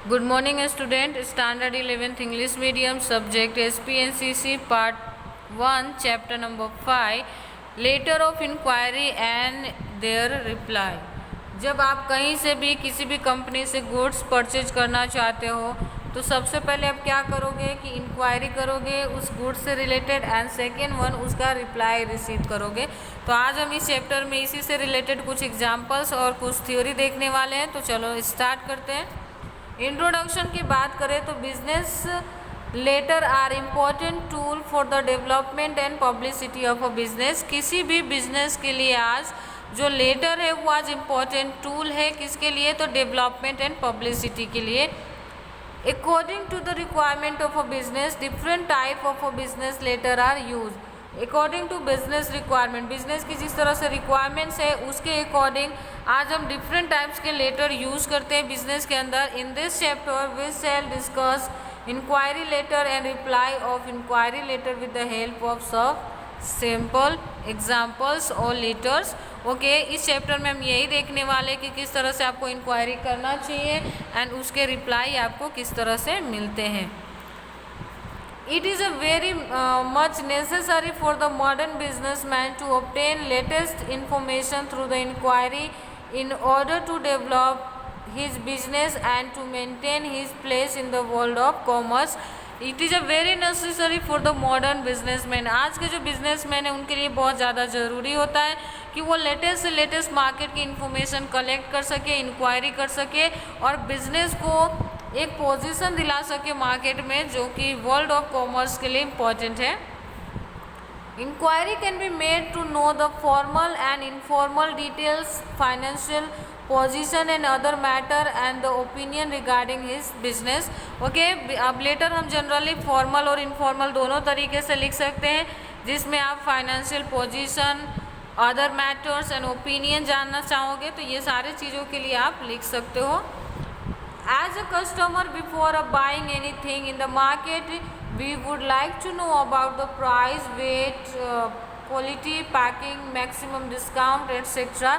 Good morning student, standard 11th English medium subject SPNCC part 1 chapter number 5 letter of inquiry and their reply। जब आप कहीं से भी किसी भी कंपनी से गुड्स परचेज करना चाहते हो तो सबसे पहले आप क्या करोगे कि इंक्वायरी करोगे उस गुड्स से रिलेटेड एंड सेकेंड वन उसका रिप्लाई रिसीव करोगे। तो आज हम इस चैप्टर में इसी से रिलेटेड कुछ एग्जांपल्स और कुछ थ्योरी देखने वाले हैं। तो चलो स्टार्ट करते हैं। इंट्रोडक्शन की बात करें तो business letter are important tool for the development and publicity of a business. किसी भी बिजनेस के लिए आज जो लेटर है वो आज इम्पॉर्टेंट टूल है, किसके लिए? तो डेवलपमेंट एंड पब्लिसिटी के लिए। According to the requirement of a business different type of a business letter are use. According to business requirement, business की जिस तरह से रिक्वायरमेंट्स है उसके अकॉर्डिंग आज हम डिफरेंट टाइप्स के लेटर यूज करते हैं बिजनेस के अंदर। In this chapter we shall discuss inquiry letter and reply of inquiry letter with the help of सब सिंपल एग्जाम्पल्स और लेटर्स। ओके, इस चैप्टर में हम यही देखने वाले कि किस तरह से आपको इंक्वायरी करना चाहिए एंड उसके रिप्लाई आपको किस तरह से मिलते हैं। It is a very much necessary for the modern businessman to obtain latest information through the inquiry in order to develop his business and to maintain his place in the world of commerce. It is a very necessary for the modern businessman। आज के जो businessman है उनके लिए बहुत ज़्यादा ज़रूरी होता है कि वो लेटेस्ट से लेटेस्ट मार्केट की इन्फॉर्मेशन कलेक्ट कर सके, इंक्वायरी कर सके और बिजनेस को एक पोजीशन दिला सके मार्केट में जो कि वर्ल्ड ऑफ कॉमर्स के लिए इम्पॉर्टेंट है। Inquiry can be made to know the formal and informal details, financial position and other matter and the opinion regarding his business. Okay, अब लेटर हम जनरली फॉर्मल और informal दोनों तरीके से लिख सकते हैं, जिसमें आप financial position, other matters and opinion जानना चाहोगे तो ये सारी चीज़ों के लिए आप लिख सकते हो। As a customer, before buying anything in the market, we would like to know about the price, weight, quality, packing, maximum discount, etc.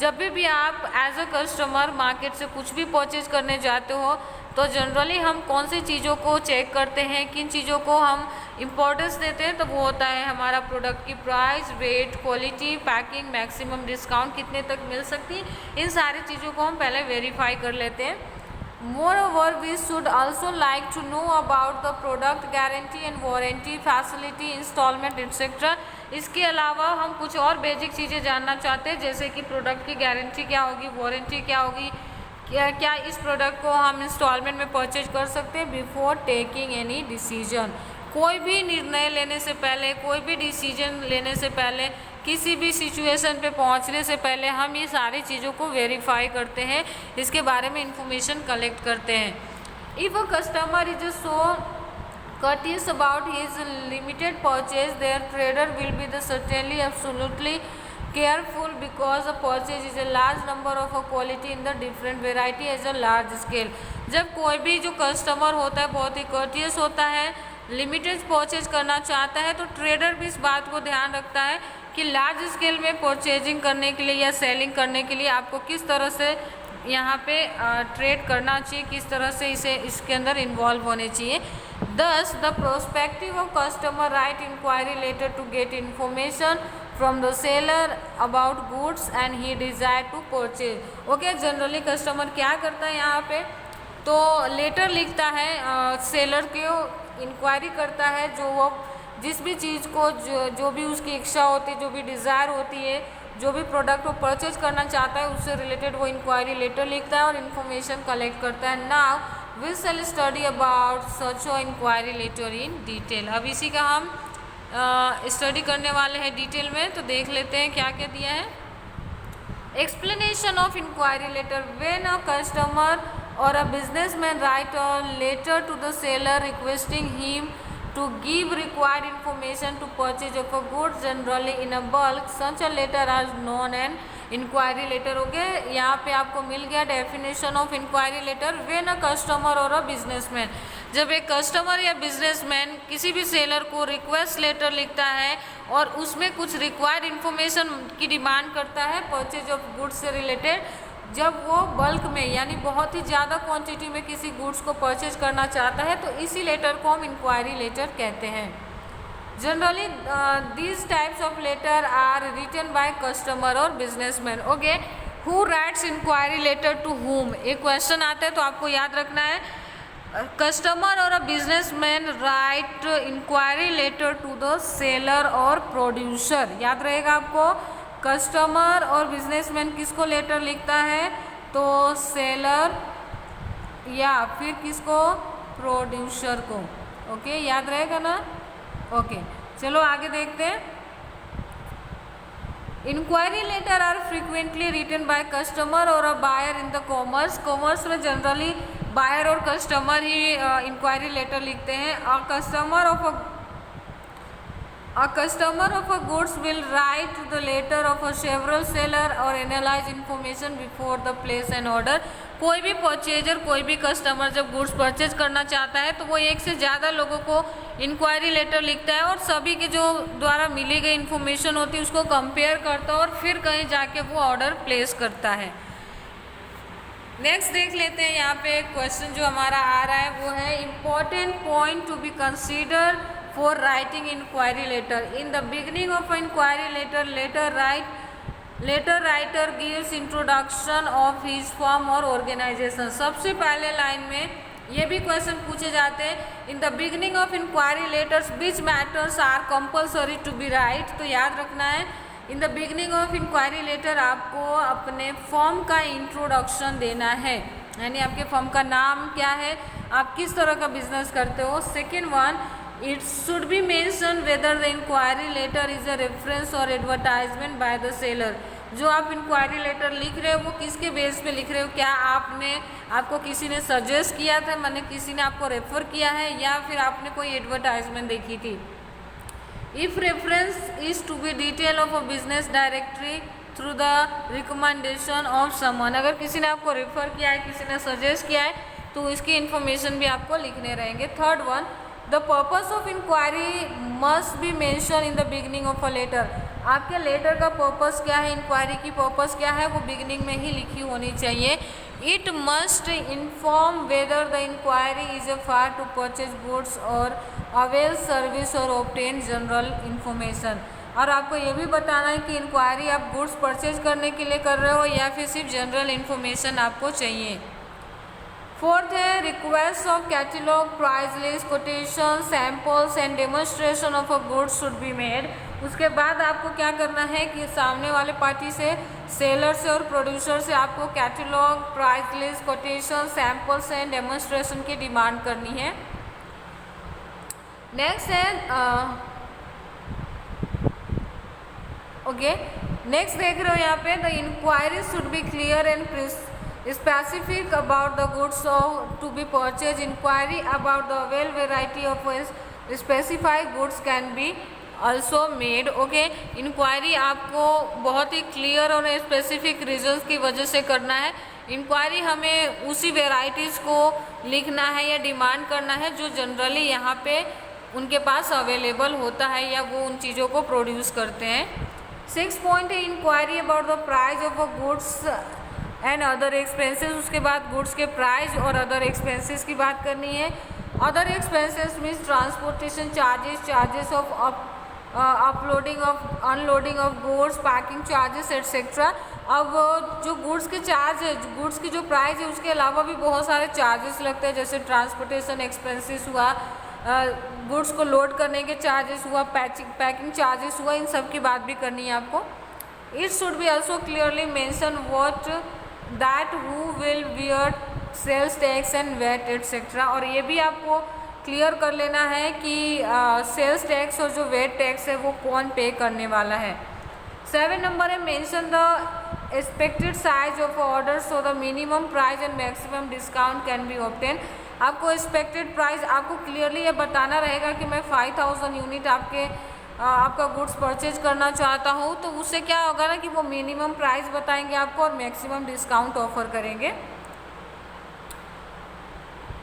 जब भी आप एज अ कस्टमर मार्केट से कुछ भी परचेज करने जाते हो तो जनरली हम कौन सी चीज़ों को चेक करते हैं, किन चीज़ों को हम इम्पोर्टेंस देते हैं, तो वो होता है हमारा प्रोडक्ट की price, weight, quality, packing, maximum discount कितने तक मिल सकती, इन सारी चीज़ों को हम पहले वेरीफाई कर लेते हैं। Moreover, we should also like to know about the product guarantee and warranty, facility, installment, etc. इसके अलावा हम कुछ और बेसिक चीज़ें जानना चाहते हैं, जैसे कि प्रोडक्ट की गारंटी क्या होगी, वारंटी क्या होगी, क्या इस प्रोडक्ट को हम इंस्टॉलमेंट में परचेज कर सकते हैं। बिफोर टेकिंग एनी डिसीजन, कोई भी निर्णय लेने से पहले, कोई भी डिसीजन लेने से पहले, किसी भी सिचुएशन पे पहुंचने से पहले हम ये सारी चीज़ों को वेरीफाई करते हैं, इसके बारे में इंफॉर्मेशन कलेक्ट करते हैं। If a customer is so courteous about his limited purchase, their trader will be the certainly absolutely careful because a purchase is a large number of a quality in the different variety as a large scale। जब कोई भी जो customer होता है बहुत ही courteous होता है, limited purchase करना चाहता है, तो ट्रेडर भी इस बात को ध्यान रखता है कि लार्ज स्केल में परचेजिंग करने के लिए या सेलिंग करने के लिए आपको किस तरह से यहाँ पे ट्रेड करना चाहिए, किस तरह से इसके अंदर इन्वॉल्व होने चाहिए। Thus, the prospective of customer write inquiry letter to get information from the seller about goods and he desire to purchase। Okay, generally customer क्या करता है यहाँ पे, तो लेटर लिखता है, सेलर को इंक्वायरी करता है, जो वो जिस भी चीज़ को जो भी उसकी इच्छा होती है, जो भी डिज़ायर होती है, जो भी प्रोडक्ट वो परचेज करना चाहता है उससे रिलेटेड वो इंक्वायरी लेटर लिखता है और इन्फॉर्मेशन कलेक्ट करता है। Now we shall study about such a inquiry letter in detail. अब इसी का हम स्टडी करने वाले हैं डिटेल में, तो देख लेते हैं क्या क्या दिया है। Explanation of inquiry letter, when a customer or a businessman write a letter to the seller requesting him to give required information to purchase of a goods generally in a bulk, such a letter as known an inquiry letter. हो गया, यहाँ पे आपको मिल गया definition of inquiry letter. When a customer और a businessman, जब एक कस्टमर या बिजनेसमैन किसी भी सेलर को रिक्वेस्ट लेटर लिखता है और उसमें कुछ रिक्वायर्ड इन्फॉर्मेशन की डिमांड करता है परचेज ऑफ गुड्स से रिलेटेड, जब वो बल्क में यानी बहुत ही ज़्यादा क्वांटिटी में किसी गुड्स को परचेज करना चाहता है तो इसी लेटर को हम इंक्वायरी लेटर कहते हैं। Generally these types of letter are written by customer और businessman. Okay, who writes inquiry letter to whom? एक क्वेश्चन आता है तो आपको याद रखना है कस्टमर और a businessman write inquiry letter to the seller और प्रोड्यूसर। याद रहेगा आपको, कस्टमर और बिजनेसमैन किसको लेटर लिखता है? तो सेलर या फिर किसको? प्रोड्यूसर को। ओके, याद रहेगा ना? ओके, चलो आगे देखते हैं। Inquiry letter are frequently written by customer और a buyer in the commerce. Commerce में जनरली बायर और कस्टमर ही इंक्वायरी लेटर लिखते हैं। A customer of a goods will write the letter of a several seller or analyze information before the place an order। कोई भी purchaser, कोई भी customer जब गुड्स परचेज करना चाहता है तो वो एक से ज़्यादा लोगों को इंक्वायरी लेटर लिखता है और सभी के जो द्वारा मिली गई इन्फॉर्मेशन होती है उसको कंपेयर करता है और फिर कहीं जाके वो ऑर्डर प्लेस करता है। नेक्स्ट देख लेते हैं, यहाँ पे क्वेश्चन जो हमारा आ रहा है वो है important point to B consider for writing inquiry letter. In the beginning of an inquiry letter writer gives introduction of his firm or organization। सबसे पहले लाइन में ये भी क्वेश्चन पूछे जाते हैं in the beginning of inquiry letters which matters are compulsory to be write. तो याद रखना है in the beginning of inquiry letter आपको अपने फर्म का इंट्रोडक्शन देना है, यानी आपके फर्म का नाम क्या है, आप किस तरह का बिजनेस करते हो। Second one, it should be mentioned whether the inquiry letter is a reference or advertisement by the seller। जो आप इंक्वायरी लेटर लिख रहे हो वो किसके बेस पे लिख रहे हो? क्या आपको किसी ने सजेस्ट किया था, माने किसी ने आपको रेफर किया है, या फिर आपने कोई एडवर्टाइजमेंट देखी थी। If reference is to be detail of a business directory through the recommendation of someone. अगर किसी ने आपको रेफर किया है, किसी ने सजेस्ट किया है तो इसकी इन्फॉर्मेशन भी आपको लिखने रहेंगे। Third one, the purpose of inquiry must be mention in the beginning of a letter. आपके लेटर का पर्पस क्या है, इंक्वायरी की पर्पस क्या है, वो बिगिनिंग में ही लिखी होनी चाहिए। It must inform whether the inquiry is a for to purchase goods और अवेल सर्विस और ऑब्टेन जनरल इंफॉर्मेशन। और आपको ये भी बताना है कि इंक्वायरी आप गुड्स परचेज करने के लिए कर रहे हो या फिर सिर्फ जनरल इंफॉर्मेशन आपको चाहिए। फोर्थ है request of catalogue, price list, quotation, samples and demonstration of a goods should be made. उसके बाद आपको क्या करना है कि सामने वाले पार्टी से, सेलर से और प्रोड्यूसर से आपको catalogue, price list, quotation, samples and demonstration की डिमांड करनी है। नेक्स्ट है नेक्स्ट देख रहे हो यहाँ पे the inquiry should be clear and specific about the goods to be purchased। inquiry about the well variety of specified goods can be also made। Inquiry आपको बहुत ही क्लियर और स्पेसिफिक रीजंस की वजह से करना है। इंक्वायरी हमें उसी वेराइटीज़ को लिखना है या डिमांड करना है जो जनरली यहाँ पे उनके पास अवेलेबल होता है या वो उन चीज़ों को प्रोड्यूस करते हैं। 6 पॉइंट है inquiry about the price of a goods and other expenses. उसके बाद गुड्स के प्राइस और अदर एक्सपेंसेस की बात करनी है। Other expenses means transportation charges, charges of uploading of unloading of goods, packing charges etcetera. अब जो गुड्स के चार्ज है, गुड्स की जो प्राइस है उसके अलावा भी बहुत सारे चार्जेस लगते हैं, जैसे ट्रांसपोर्टेशन एक्सपेंसेस हुआ, गुड्स को लोड करने के चार्जेस हुआ, पैकिंग चार्जेस हुआ, इन सब की बात भी करनी है आपको। It should be also clearly mention what that who will bear sales tax and VAT etcetera. और ये भी आपको क्लियर कर लेना है कि सेल्स टैक्स और जो वेट टैक्स है वो कौन पे करने वाला है। 7 नंबर है mention the expected size of order so the minimum price and maximum discount can be obtain. आपको एक्सपेक्टेड प्राइस आपको क्लियरली ये बताना रहेगा कि मैं 5000 यूनिट आपका गुड्स परचेज करना चाहता हूँ, तो उससे क्या होगा ना कि वो मिनिमम प्राइस बताएंगे आपको और मैक्सिमम डिस्काउंट ऑफर करेंगे।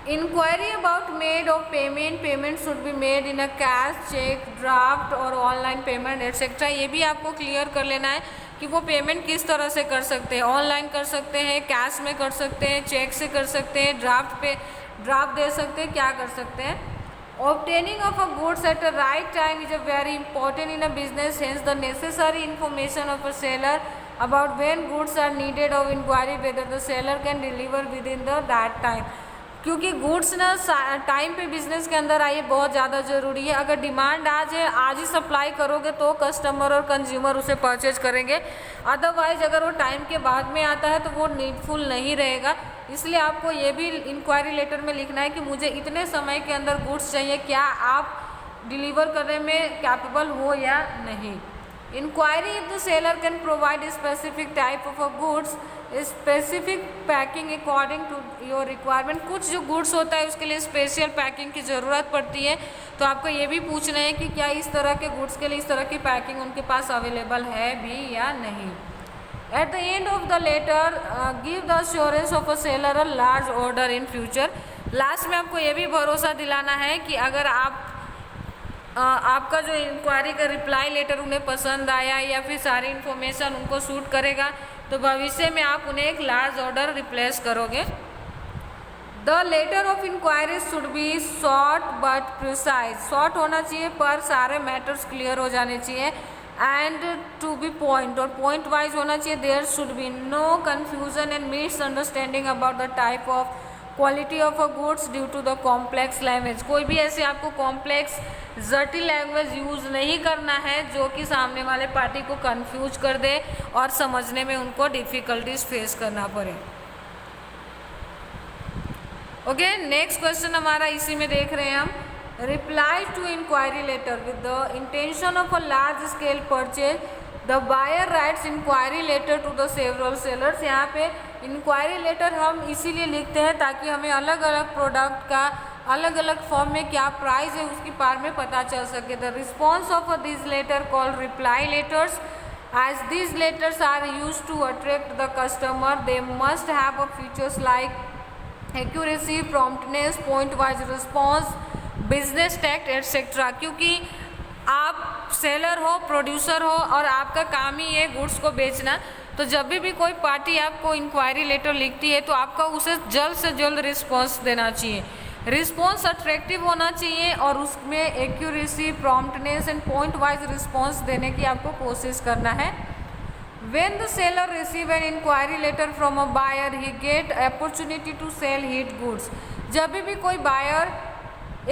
Inquiry about made of payment, payment should be made in a cash, cheque, draft और ऑनलाइन पेमेंट एट्सेट्रा। ये भी आपको क्लियर कर लेना है कि वो पेमेंट किस तरह से कर सकते हैं, ऑनलाइन कर सकते हैं, कैश में कर सकते हैं, चेक से कर सकते हैं, ड्राफ्ट दे सकते हैं, क्या कर सकते हैं। Obtaining of a goods at a right time is a very important in a business. Hence, the necessary information of a seller about when goods are needed or inquiry whether the seller can deliver within that time. क्योंकि goods ना time पे business के अंदर आइए बहुत ज़्यादा ज़रूरी है। अगर डिमांड आज है, आज ही सप्लाई करोगे तो कस्टमर और कंज्यूमर उसे परचेज करेंगे। अदरवाइज अगर वो टाइम के बाद में आता है तो वो नीडफुल नहीं रहेगा। इसलिए आपको ये भी इंक्वायरी लेटर में लिखना है कि मुझे इतने समय के अंदर गुड्स चाहिए, क्या आप डिलीवर करने में कैपेबल हो या नहीं। Inquiry if the seller can provide specific type of a goods, specific packing according to your requirement. कुछ जो गुड्स होता है उसके लिए स्पेशल पैकिंग की ज़रूरत पड़ती है, तो आपको ये भी पूछना है कि क्या इस तरह के गुड्स के लिए इस तरह की पैकिंग उनके पास अवेलेबल है भी या नहीं। At the end of the letter, give the assurance of a seller a large order in future. Last में आपको ये भी भरोसा दिलाना है कि अगर आपका जो इंक्वायरी का रिप्लाई लेटर उन्हें पसंद आया या फिर सारी इन्फॉर्मेशन उनको सूट करेगा तो भविष्य में आप उन्हें एक लार्ज ऑर्डर रिप्लेस करोगे। The letter of inquiry should be short but precise. Short होना चाहिए पर सारे मैटर्स क्लियर हो जाने चाहिए, एंड टू बी पॉइंट और पॉइंट वाइज होना चाहिए। There should be no confusion and misunderstanding about the type of quality of a goods due to the complex language. कोई भी ऐसे आपको कॉम्प्लेक्स जटिल लैंग्वेज यूज़ नहीं करना है जो कि सामने वाले पार्टी को कंफ्यूज कर दे और समझने में उनको डिफ़िकल्टीज फेस करना पड़े। ओके, नेक्स्ट क्वेश्चन हमारा इसी में देख रहे हैं हम। Reply to inquiry letter with the intention of a large scale purchase, the buyer writes inquiry letter to the several sellers. यहाँ पे इंक्वायरी लेटर हम इसीलिए लिखते हैं ताकि हमें अलग अलग प्रोडक्ट का अलग अलग फॉर्म में क्या प्राइस है उसके बारे में पता चल सके। The response of this letter called reply letters, as these letters are used to attract the customer. They must have a features like accuracy, promptness, point wise response, business tact etc. क्योंकि आप seller हो, producer हो और आपका काम ही है goods को बेचना, तो जब भी कोई पार्टी आपको इंक्वायरी लेटर लिखती है तो आपका उसे जल्द से जल्द रिस्पॉन्स देना चाहिए। रिस्पॉन्स अट्रैक्टिव होना चाहिए और उसमें accuracy, promptness and point wise response देने की आपको कोशिश करना है। When the seller receive an inquiry letter from a buyer, he get opportunity to sell his goods. जब भी कोई बायर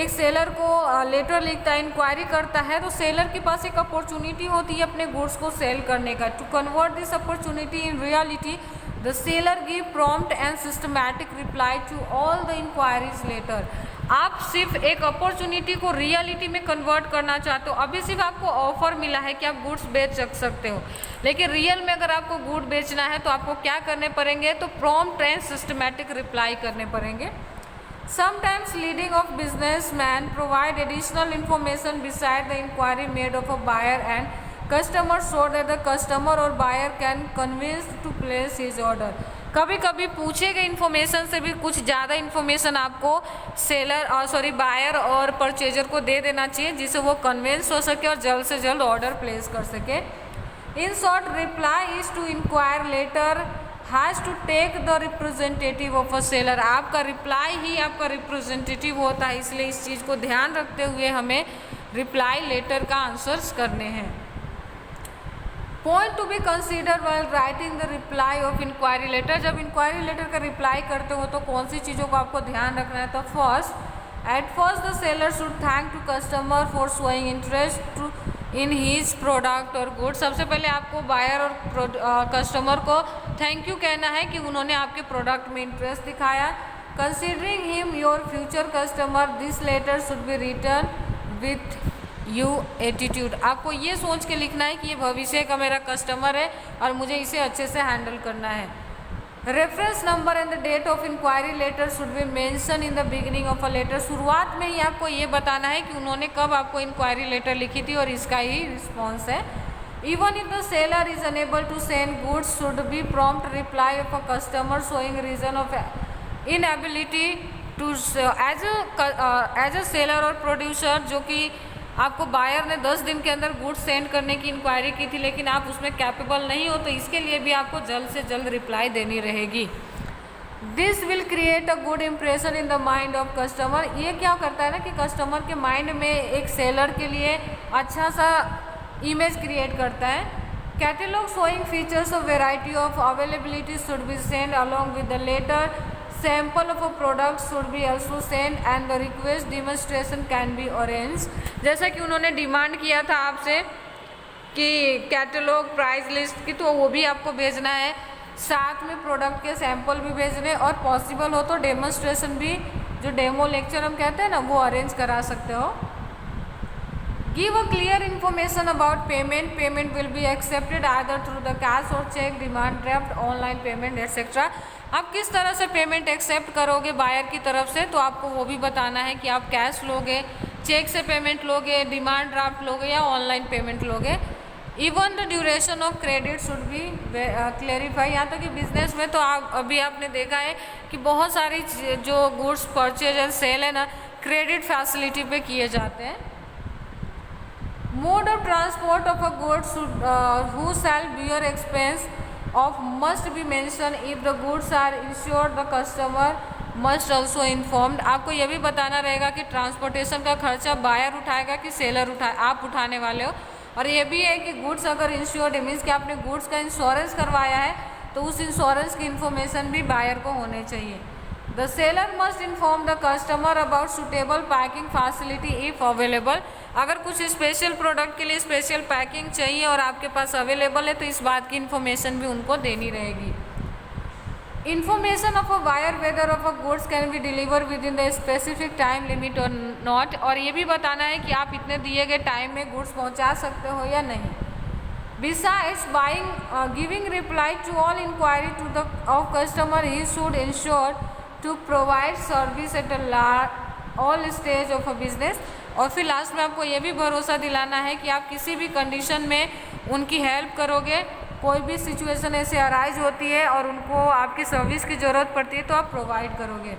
एक सेलर को लेटर लिखता है, इंक्वायरी करता है, तो सेलर के पास एक अपॉर्चुनिटी होती है अपने गुड्स को सेल करने का। To convert this opportunity in reality, the seller give prompt and systematic reply to all the inquiries letter. आप सिर्फ एक अपॉर्चुनिटी को रियलिटी में कन्वर्ट करना चाहते हो। अभी सिर्फ आपको ऑफर मिला है कि आप गुड्स बेच सकते हो, लेकिन रियल में अगर आपको गुड बेचना है तो आपको क्या करने पड़ेंगे, तो प्रॉम्प्ट एंड सिस्टमैटिक रिप्लाई करने पड़ेंगे। Sometimes leading of businessman provide additional information beside the inquiry made of a buyer and customer so that the customer or buyer can convince to place his order. कभी कभी पूछे गए information से भी कुछ ज़्यादा इन्फॉर्मेशन आपको बायर और परचेजर को दे देना चाहिए जिससे वो कन्विंस हो सके और जल्द से जल्द ऑर्डर प्लेस कर सके। In short, reply is to inquire letter has to take the representative of a seller. आपका रिप्लाई ही आपका रिप्रेजेंटेटिव होता है, इसलिए इस चीज़ को ध्यान रखते हुए हमें रिप्लाई लेटर का आंसर्स करने हैं। Point to be consider while writing the reply of inquiry letter. जब इंक्वायरी लेटर का रिप्लाई करते हो तो कौन सी चीज़ों को आपको ध्यान रखना है, तो at first the seller should thank to customer for showing interest in his product और गुड। सबसे पहले आपको बायर और कस्टमर को थैंक यू कहना है कि उन्होंने आपके प्रोडक्ट में इंटरेस्ट दिखाया। Considering him your future customer, this letter should be written with you attitude. आपको ये सोच के लिखना है कि ये भविष्य का मेरा कस्टमर है और मुझे इसे अच्छे से हैंडल करना है। Reference number and the date of inquiry letter should be mention in the beginning of a letter. शुरुआत में ही आपको ये बताना है कि उन्होंने कब आपको इंक्वायरी लेटर लिखी थी और इसका ही रिस्पॉन्स है। Even if the seller is unable to send goods, should be prompt reply of a customer showing reason of inability to as a seller और producer जो कि आपको बायर ने 10 दिन के अंदर गुड्स सेंड करने की इंक्वायरी की थी, लेकिन आप उसमें कैपेबल नहीं हो, तो इसके लिए भी आपको जल्द से जल्द रिप्लाई देनी रहेगी। This will create a good impression in the mind of customer. ये क्या करता है ना कि कस्टमर के माइंड में एक सेलर के लिए अच्छा सा इमेज क्रिएट करता है। Catalogue showing features of variety of availability should be send along with the letter. Sample of a product should be also send and the request demonstration can be arrange. जैसा कि उन्होंने demand किया था आपसे कि catalogue price list की, तो वो भी आपको भेजना है, साथ में प्रोडक्ट के सैंपल भी भेजने, और पॉसिबल हो तो डेमोन्स्ट्रेशन भी, जो डेमो लेक्चर हम कहते हैं ना, वो अरेंज करा सकते हो। Give a clear information about payment. Payment will be accepted either through the cash or cheque, demand draft, online payment etcetera. आप किस तरह से पेमेंट एक्सेप्ट करोगे बायर की तरफ से, तो आपको वो भी बताना है कि आप कैश लोगे, चेक से पेमेंट लोगे, डिमांड ड्राफ्ट लोगे या ऑनलाइन पेमेंट लोगे। Even the duration of credit should be clarify. यहाँ तक कि बिजनेस में तो अभी आपने देखा है कि बहुत सारी जो गुड्स परचेज एंड सेल है ना, क्रेडिट फैसिलिटी पे किए जाते हैं। Mode of transport of a goods who shall bear expense of must be mention if the goods are insured, the customer must also informed. आपको यह भी बताना रहेगा कि ट्रांसपोर्टेशन का खर्चा बायर उठाएगा कि सेलर आप उठाने वाले हो। और ये भी है कि गुड्स अगर इंश्योर्ड मीन्स कि आपने गुड्स का इंश्योरेंस करवाया है, तो उस इंश्योरेंस की इन्फॉर्मेशन भी बायर को होने चाहिए। The seller must inform the customer about suitable packing facility if available. अगर कुछ स्पेशल प्रोडक्ट के लिए स्पेशल पैकिंग चाहिए और आपके पास अवेलेबल है, तो इस बात की इन्फॉर्मेशन भी उनको देनी रहेगी। Information of a buyer whether of a goods can be deliver with in the specific time limit और नॉट। और ये भी बताना है कि आप इतने दिए गए टाइम में गुड्स पहुंचा सकते हो या नहीं। Besides buying giving reply to all inquiry to the of customer, he should ensure to provide service at all stage of a business. और फिर लास्ट में आपको ये भी भरोसा दिलाना है कि आप किसी भी कंडीशन में उनकी हेल्प करोगे। कोई भी सिचुएशन ऐसे अराइज होती है और उनको आपकी सर्विस की ज़रूरत पड़ती है, तो आप प्रोवाइड करोगे।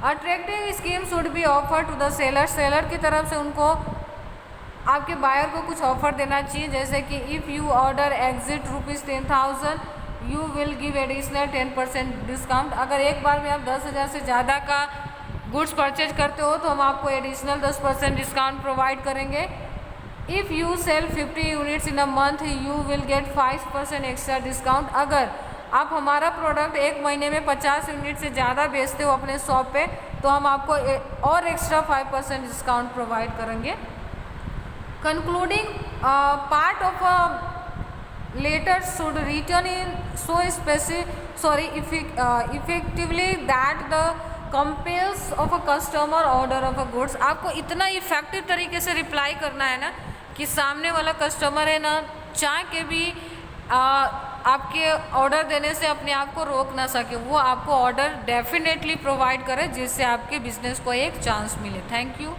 Attractive scheme should be offer to the seller. Seller की तरफ से उनको, आपके बायर को कुछ ऑफर देना चाहिए, जैसे कि if you order exit ₹10,000 you will give additional 10% discount. अगर एक बार में आप 10,000 से ज़्यादा का गुड्स परचेज करते हो, तो हम आपको एडिशनल 10% डिस्काउंट प्रोवाइड करेंगे। If you sell 50 units in a month you will get 5% extra discount. अगर आप हमारा प्रोडक्ट एक महीने में 50 यूनिट से ज़्यादा बेचते हो अपने शॉप पे, तो हम आपको और एक्स्ट्रा 5% डिस्काउंट प्रोवाइड करेंगे। Concluding part of a letter should return in so effectively that the compels of a customer order of a goods. आपको इतना इफेक्टिव तरीके से रिप्लाई करना है ना कि सामने वाला कस्टमर है ना, चाह के भी आपके ऑर्डर देने से अपने आप को रोक ना सके, वो आपको ऑर्डर डेफिनेटली प्रोवाइड करे, जिससे आपके बिजनेस को एक चांस मिले। Thank you.